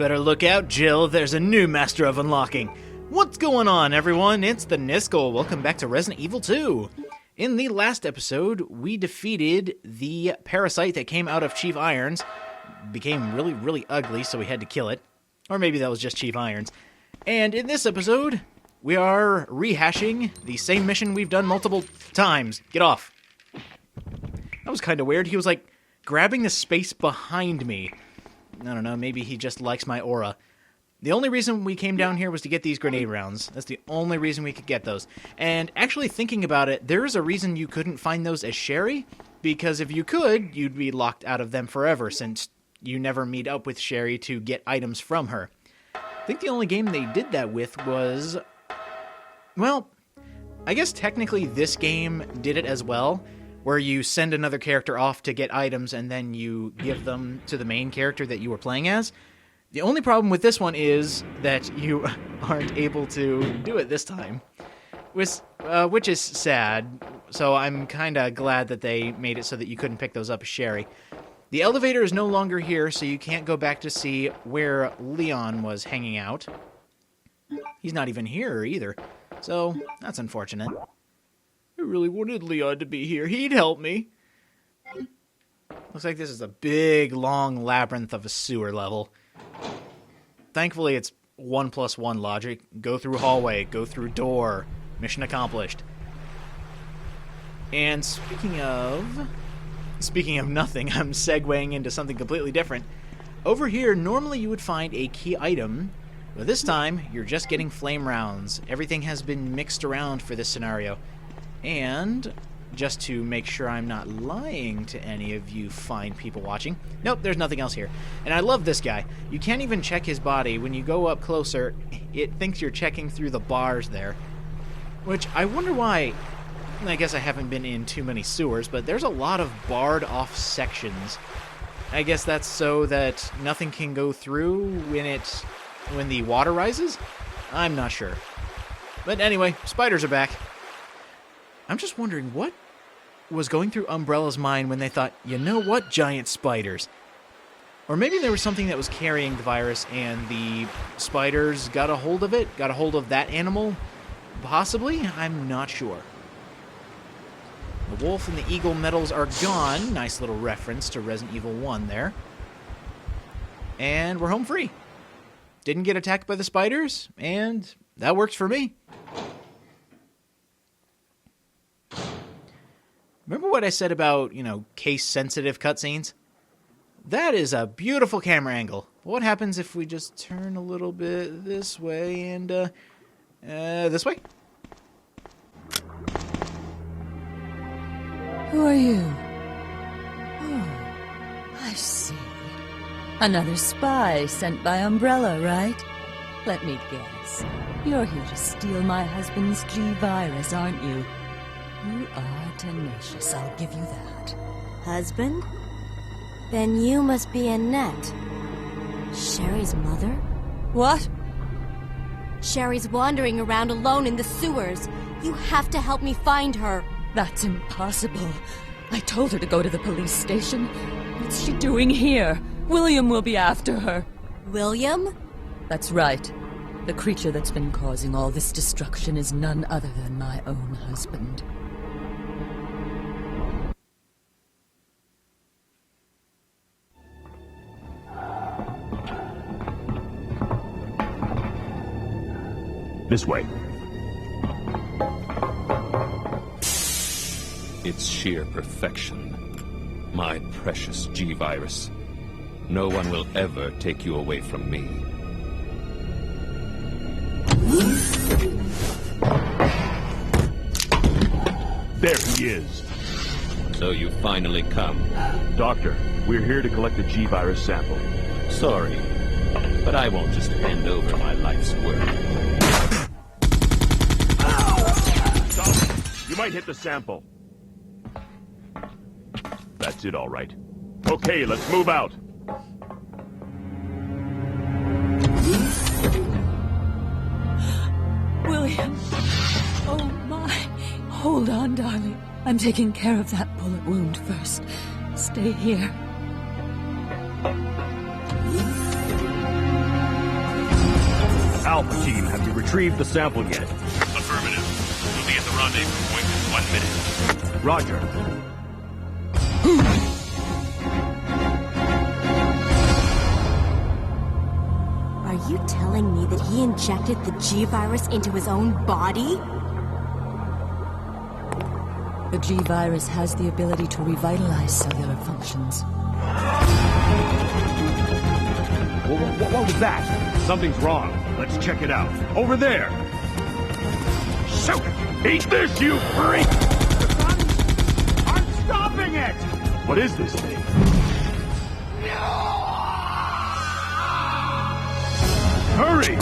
Better look out, Jill. There's a new Master of Unlocking. What's going on, everyone? It's the Niskel. Welcome back to Resident Evil 2. In the last episode, we defeated the parasite that came out of Chief Irons. Became really, really ugly, so we had to kill it. Or maybe that was just Chief Irons. And in this episode, we are rehashing the same mission we've done multiple times. Get off. That was kind of weird. He was, like, grabbing the space behind me. I don't know, maybe he just likes my aura. The only reason we came down here was to get these grenade rounds. That's the only reason we could get those. And actually thinking about it, there is a reason you couldn't find those as Sherry, because if you could, you'd be locked out of them forever, since you never meet up with Sherry to get items from her. I think the only game they did that with was... well, I guess technically this game did it as well, where you send another character off to get items and then you give them to the main character that you were playing as. The only problem with this one is that you aren't able to do it this time, which is sad, so I'm kind of glad that they made it so that you couldn't pick those up as Sherry. The elevator is no longer here, so you can't go back to see where Leon was hanging out. He's not even here either, so that's unfortunate. I really wanted Leon to be here. He'd help me. Looks like this is a big, long labyrinth of a sewer level. Thankfully, it's 1+1 logic. Go through hallway, go through door. Mission accomplished. And speaking of nothing, I'm segueing into something completely different. Over here, normally you would find a key item, but this time, you're just getting flame rounds. Everything has been mixed around for this scenario. And just to make sure I'm not lying to any of you fine people watching, nope, there's nothing else here. And I love this guy. You can't even check his body. When you go up closer, it thinks you're checking through the bars there. Which, I wonder why. I guess I haven't been in too many sewers, but there's a lot of barred off sections. I guess that's so that nothing can go through when the water rises? I'm not sure. But anyway, spiders are back. I'm just wondering what was going through Umbrella's mind when they thought, you know what, giant spiders. Or maybe there was something that was carrying the virus and the spiders got a hold of it, got a hold of that animal. Possibly? I'm not sure. The wolf and the eagle medals are gone. Nice little reference to Resident Evil 1 there. And we're home free. Didn't get attacked by the spiders, and that works for me. Remember what I said about, case-sensitive cutscenes? That is a beautiful camera angle. What happens if we just turn a little bit this way and, this way? Who are you? Oh, I see. Another spy sent by Umbrella, right? Let me guess. You're here to steal my husband's G-Virus, aren't you? You are tenacious, I'll give you that. Husband? Then you must be Annette. Sherry's mother? What? Sherry's wandering around alone in the sewers. You have to help me find her. That's impossible. I told her to go to the police station. What's she doing here? William will be after her. William? That's right. The creature that's been causing all this destruction is none other than my own husband. This way. It's sheer perfection. My precious G-Virus. No one will ever take you away from me. There he is. So you finally come. Doctor, we're here to collect the G-Virus sample. Sorry, but I won't just hand over my life's work. Stop! You might hit the sample. That's it, all right. Okay, let's move out. William. Oh, my. Hold on, darling. I'm taking care of that bullet wound first. Stay here. Alpha Team, have you retrieved the sample yet? Affirmative. We'll be at the rendezvous point in 1 minute. Roger. Are you telling me that he injected the G-Virus into his own body? The G-Virus has the ability to revitalize cellular functions. What was that? Something's wrong. Let's check it out. Over there! Shoot! Eat this, you freak! I'm stopping it! What is this thing? Hurry!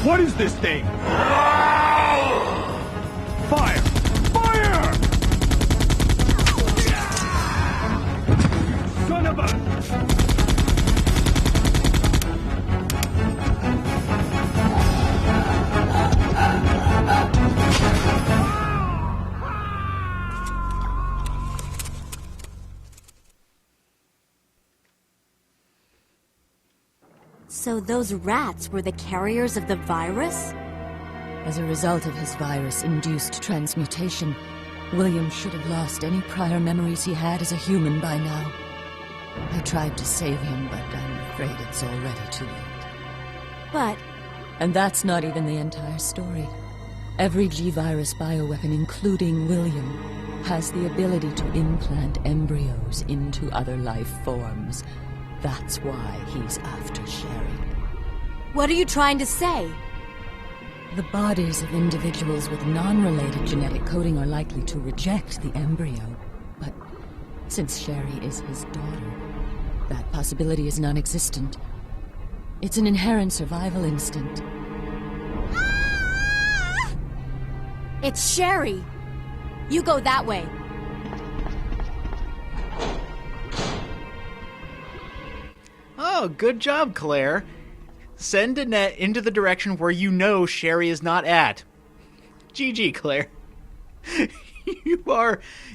What is this thing? Fire! Fire! Son of a... So those rats were the carriers of the virus? As a result of his virus-induced transmutation, William should have lost any prior memories he had as a human by now. I tried to save him, but I'm afraid it's already too late. But... And that's not even the entire story. Every G-Virus bioweapon, including William, has the ability to implant embryos into other life forms. That's why he's after Sherry. what are you trying to say? The bodies of individuals with non-related genetic coding are likely to reject the embryo, but since Sherry is his daughter, that possibility is non-existent. It's an inherent survival instinct. It's Sherry. You go that way. Oh, good job, Claire. Send a net into the direction where you know Sherry is not at. GG, Claire.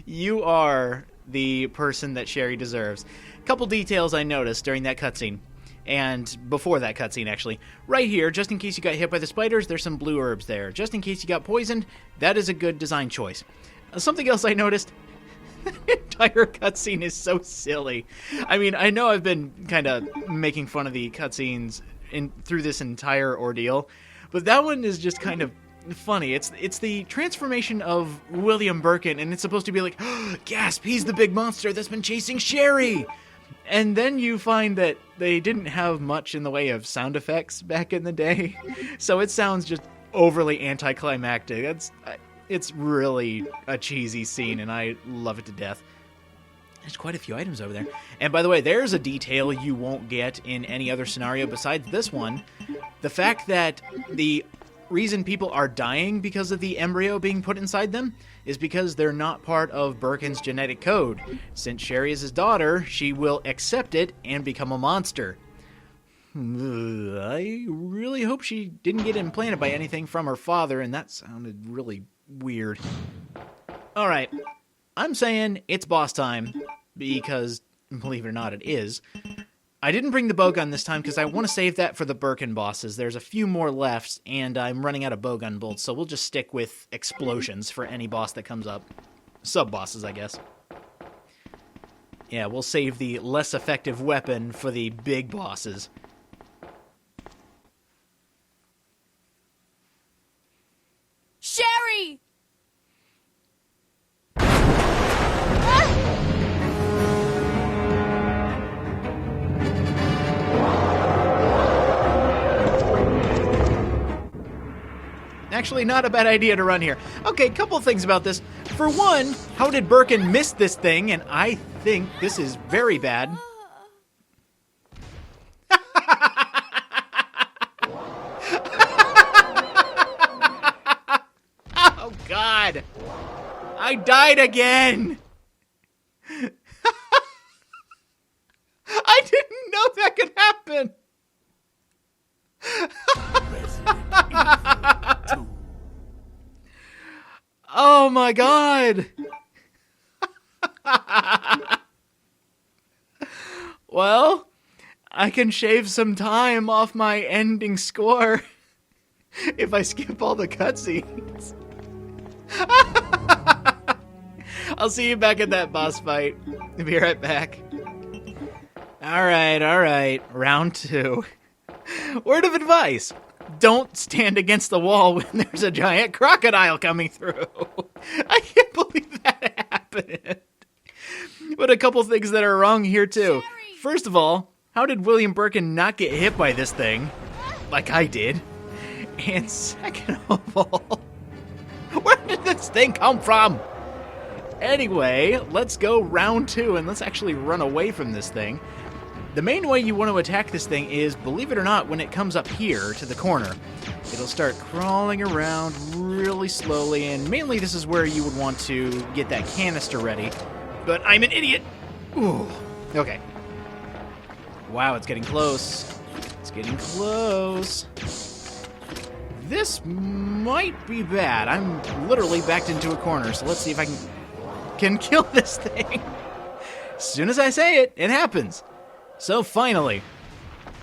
You are the person that Sherry deserves. Couple details I noticed during that cutscene. And before that cutscene, actually. Right here, just in case you got hit by the spiders, there's some blue herbs there. Just in case you got poisoned, that is a good design choice. Something else I noticed, the entire cutscene is so silly. I mean, I know I've been kind of making fun of the cutscenes through this entire ordeal, but that one is just kind of funny. It's the transformation of William Birkin, and it's supposed to be like, oh, gasp, he's the big monster that's been chasing Sherry! And then you find that they didn't have much in the way of sound effects back in the day, so it sounds just overly anticlimactic. It's really a cheesy scene, and I love it to death. There's quite a few items over there. And by the way, there's a detail you won't get in any other scenario besides this one. The fact that the reason people are dying because of the embryo being put inside them is because they're not part of Birkin's genetic code. Since Sherry is his daughter, she will accept it and become a monster. I really hope she didn't get implanted by anything from her father, and that sounded really weird. Alright, I'm saying it's boss time, because, believe it or not, it is. I didn't bring the bowgun this time because I want to save that for the Birkin bosses. There's a few more left, and I'm running out of bowgun bolts, so we'll just stick with explosions for any boss that comes up. Sub-bosses, I guess. Yeah, we'll save the less effective weapon for the big bosses. Sherry! Actually, not a bad idea to run here. Okay, couple things about this. For one, how did Birkin miss this thing? And I think this is very bad. Oh, God. I died again. I didn't know that could happen. Oh my God! Well, I can shave some time off my ending score if I skip all the cutscenes. I'll see you back at that boss fight. Be right back. Alright. Round 2. Word of advice. Don't stand against the wall when there's a giant crocodile coming through. I can't believe that happened. But a couple things that are wrong here, too. First of all, how did William Birkin not get hit by this thing? Like I did. And second of all, where did this thing come from? Anyway, let's go round 2 and let's actually run away from this thing. The main way you want to attack this thing is, believe it or not, when it comes up here to the corner, it'll start crawling around really slowly, and mainly this is where you would want to get that canister ready. But I'm an idiot. Ooh. Okay. Wow, it's getting close. It's getting close. This might be bad. I'm literally backed into a corner, so let's see if I can kill this thing. As soon as I say it, it happens. So finally,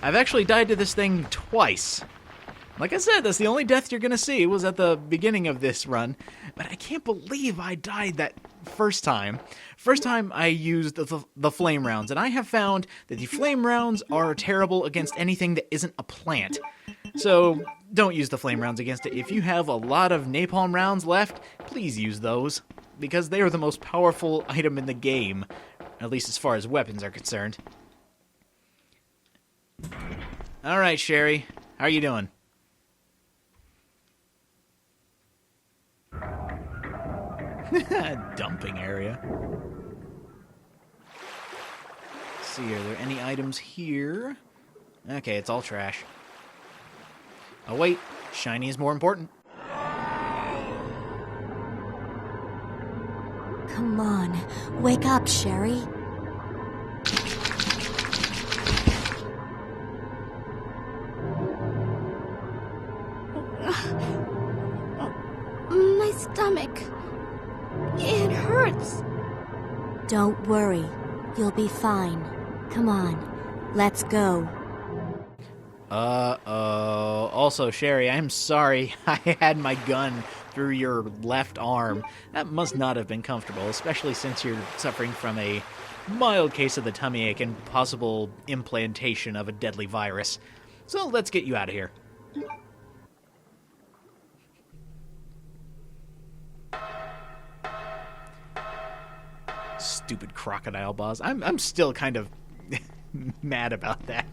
I've actually died to this thing twice. Like I said, that's the only death you're going to see was at the beginning of this run. But I can't believe I died that first time. First time I used the flame rounds, and I have found that the flame rounds are terrible against anything that isn't a plant. So don't use the flame rounds against it. If you have a lot of napalm rounds left, please use those, because they are the most powerful item in the game, at least as far as weapons are concerned. Alright, Sherry. How are you doing? Dumping area. Let's see, are there any items here? Okay, it's all trash. Oh wait, shiny is more important. Come on, wake up, Sherry. My stomach. It hurts. Don't worry. You'll be fine. Come on. Let's go. Also, Sherry, I'm sorry I had my gun through your left arm. That must not have been comfortable, especially since you're suffering from a mild case of the tummy ache and possible implantation of a deadly virus. So let's get you out of here. Stupid crocodile boss. I'm still kind of mad about that.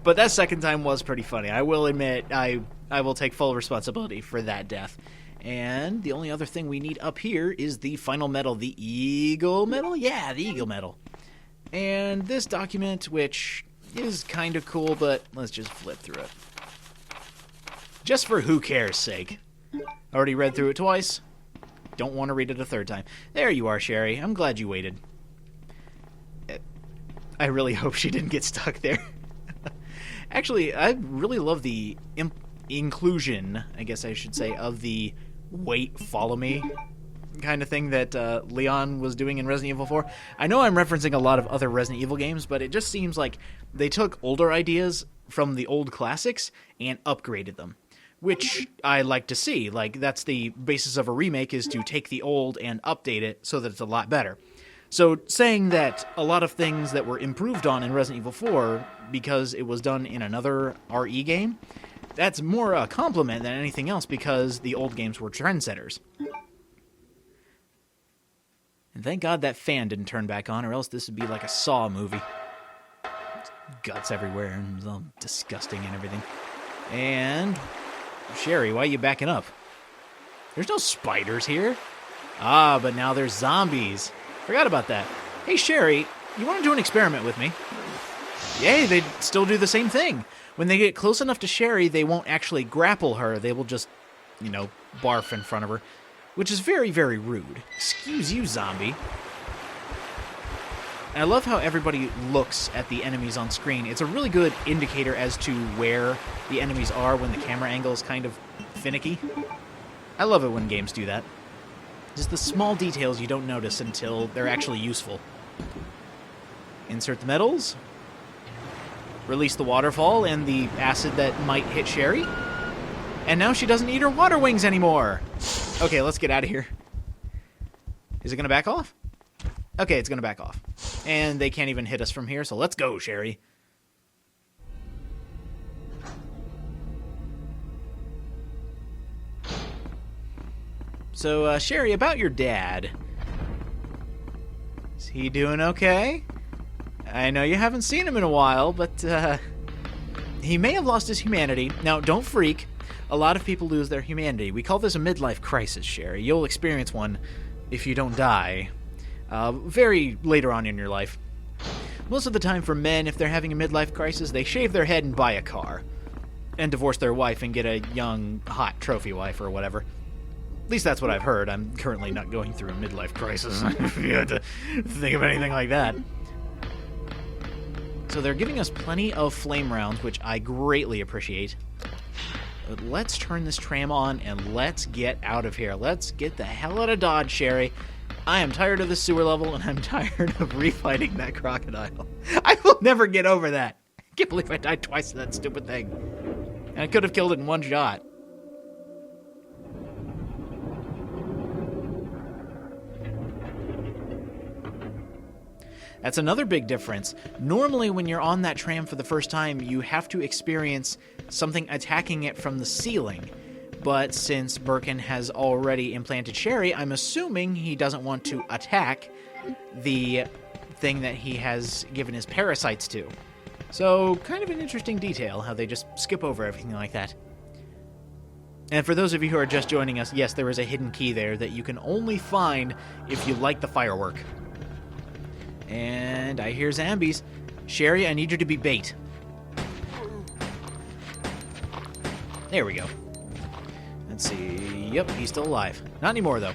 But that second time was pretty funny. I will admit, I will take full responsibility for that death. And the only other thing we need up here is the final medal, the Eagle Medal? Yeah, the Eagle Medal. And this document, which is kind of cool, but let's just flip through it. Just for who cares' sake. Already read through it twice. Don't want to read it a third time. There you are, Sherry. I'm glad you waited. I really hope she didn't get stuck there. Actually, I really love the inclusion, I guess I should say, of the wait, follow me kind of thing that Leon was doing in Resident Evil 4. I know I'm referencing a lot of other Resident Evil games, but it just seems like they took older ideas from the old classics and upgraded them, which I like to see. Like, that's the basis of a remake, is to take the old and update it so that it's a lot better. So saying that a lot of things that were improved on in Resident Evil 4 because it was done in another RE game, that's more a compliment than anything else, because the old games were trendsetters. And thank God that fan didn't turn back on, or else this would be like a Saw movie. Guts everywhere, and it's all disgusting and everything. And Sherry, why are you backing up? There's no spiders here. Ah, but now there's zombies. Forgot about that. Hey, Sherry, you want to do an experiment with me? Yay, they still do the same thing. When they get close enough to Sherry, they won't actually grapple her. They will just, barf in front of her, which is very, very rude. Excuse you, zombie. And I love how everybody looks at the enemies on screen. It's a really good indicator as to where the enemies are when the camera angle is kind of finicky. I love it when games do that. Just the small details you don't notice until they're actually useful. Insert the metals. Release the waterfall and the acid that might hit Sherry. And now she doesn't need her water wings anymore. Okay, let's get out of here. Is it going to back off? Okay, it's going to back off. And they can't even hit us from here, so let's go, Sherry. So, Sherry, about your dad. Is he doing okay? I know you haven't seen him in a while, but, he may have lost his humanity. Now, don't freak. A lot of people lose their humanity. We call this a midlife crisis, Sherry. You'll experience one if you don't die. Very later on in your life. Most of the time for men, if they're having a midlife crisis, they shave their head and buy a car. And divorce their wife and get a young, hot trophy wife or whatever. At least that's what I've heard. I'm currently not going through a midlife crisis. If you had to think of anything like that. So they're giving us plenty of flame rounds, which I greatly appreciate. But let's turn this tram on and let's get out of here. Let's get the hell out of Dodge, Sherry. I am tired of the sewer level and I'm tired of refighting that crocodile. I will never get over that. I can't believe I died twice to that stupid thing. And I could have killed it in one shot. That's another big difference. Normally, when you're on that tram for the first time, you have to experience something attacking it from the ceiling. But since Birkin has already implanted Sherry, I'm assuming he doesn't want to attack the thing that he has given his parasites to. So, kind of an interesting detail, how they just skip over everything like that. And for those of you who are just joining us, yes, there is a hidden key there that you can only find if you light the firework. And I hear zombies. Sherry, I need you to be bait. There we go. Let's see. Yep, he's still alive. Not anymore, though.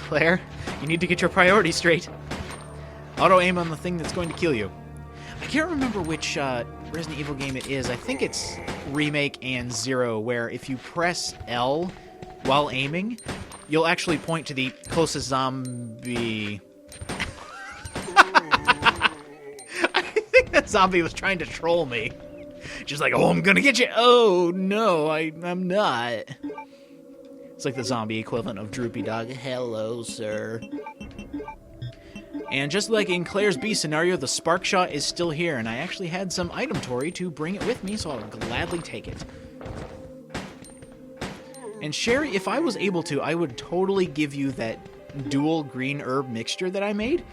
Claire, you need to get your priorities straight. Auto-aim on the thing that's going to kill you. I can't remember which Resident Evil game it is. I think it's Remake and Zero, where if you press L while aiming, you'll actually point to the closest zombie... That zombie was trying to troll me. Just like, oh, I'm gonna get you. Oh, no, I'm not. It's like the zombie equivalent of Droopy Dog. Hello, sir. And just like in Claire's B scenario, the spark shot is still here, and I actually had some item Tori to bring it with me, so I'll gladly take it. And Sherry, if I was able to, I would totally give you that dual green herb mixture that I made.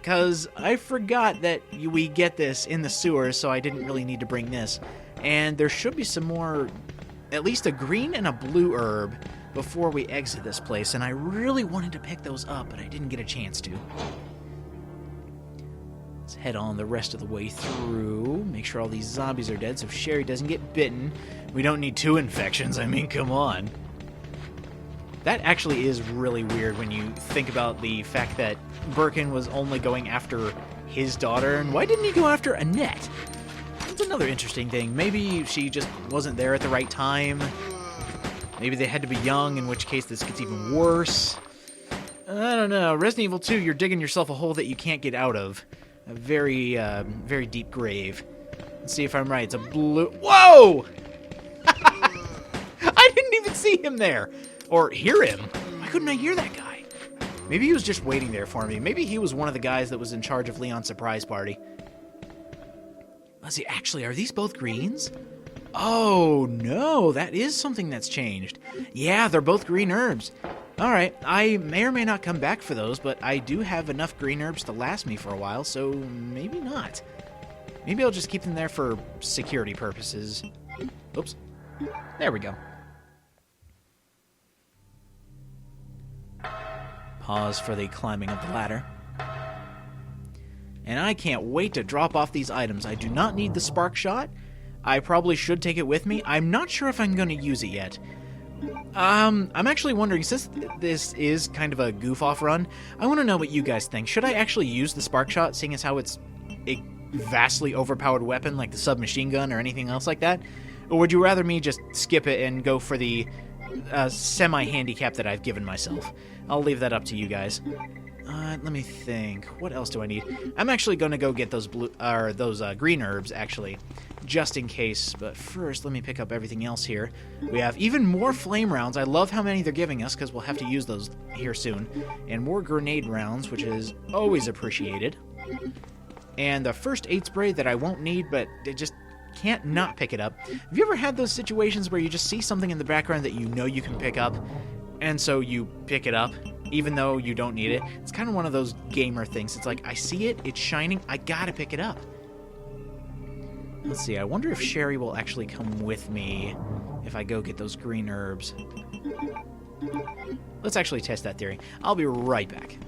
Because I forgot that we get this in the sewers, so I didn't really need to bring this. And there should be some more, at least a green and a blue herb, before we exit this place. And I really wanted to pick those up, but I didn't get a chance to. Let's head on the rest of the way through. Make sure all these zombies are dead so Sherry doesn't get bitten. We don't need 2 infections, I mean, come on. That actually is really weird when you think about the fact that Birkin was only going after his daughter, and why didn't he go after Annette? That's another interesting thing. Maybe she just wasn't there at the right time. Maybe they had to be young, in which case this gets even worse. I don't know. Resident Evil 2, you're digging yourself a hole that you can't get out of. A very, very deep grave. Let's see if I'm right. It's a blue... Whoa! I didn't even see him there. Or hear him. Why couldn't I hear that guy? Maybe he was just waiting there for me. Maybe he was one of the guys that was in charge of Leon's surprise party. Let's see. Actually, are these both greens? Oh, no. That is something that's changed. Yeah, they're both green herbs. All right. I may or may not come back for those, but I do have enough green herbs to last me for a while, so maybe not. Maybe I'll just keep them there for security purposes. Oops. There we go. Pause for the climbing of the ladder. And I can't wait to drop off these items. I do not need the spark shot. I probably should take it with me. I'm not sure if I'm going to use it yet. I'm actually wondering, since this is kind of a goof-off run, I want to know what you guys think. Should I actually use the spark shot, seeing as how it's a vastly overpowered weapon like the submachine gun or anything else like that? Or would you rather me just skip it and go for the semi-handicap that I've given myself. I'll leave that up to you guys. Let me think. What else do I need? I'm actually going to go get those green herbs, actually, just in case. But first, let me pick up everything else here. We have even more flame rounds. I love how many they're giving us, because we'll have to use those here soon. And more grenade rounds, which is always appreciated. And the first aid spray that I won't need, but it just can't not pick it up. Have you ever had those situations where you just see something in the background that you know you can pick up, and so you pick it up, even though you don't need it? It's kind of one of those gamer things. It's like, I see it, it's shining, I gotta pick it up. Let's see, I wonder if Sherry will actually come with me if I go get those green herbs. Let's actually test that theory. I'll be right back.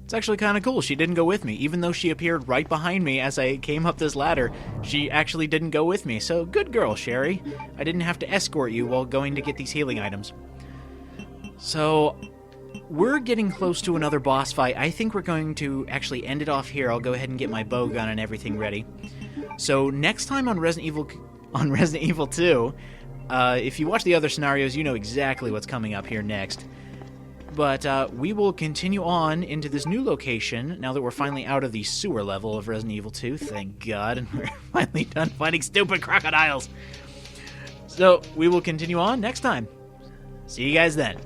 It's actually kind of cool. She didn't go with me. Even though she appeared right behind me as I came up this ladder, she actually didn't go with me. So, good girl, Sherry. I didn't have to escort you while going to get these healing items. So, we're getting close to another boss fight. I think we're going to actually end it off here. I'll go ahead and get my bow gun and everything ready. So, next time on Resident Evil 2, if you watch the other scenarios, you know exactly what's coming up here next. But we will continue on into this new location now that we're finally out of the sewer level of Resident Evil 2. Thank God. And we're finally done fighting stupid crocodiles. So we will continue on next time. See you guys then.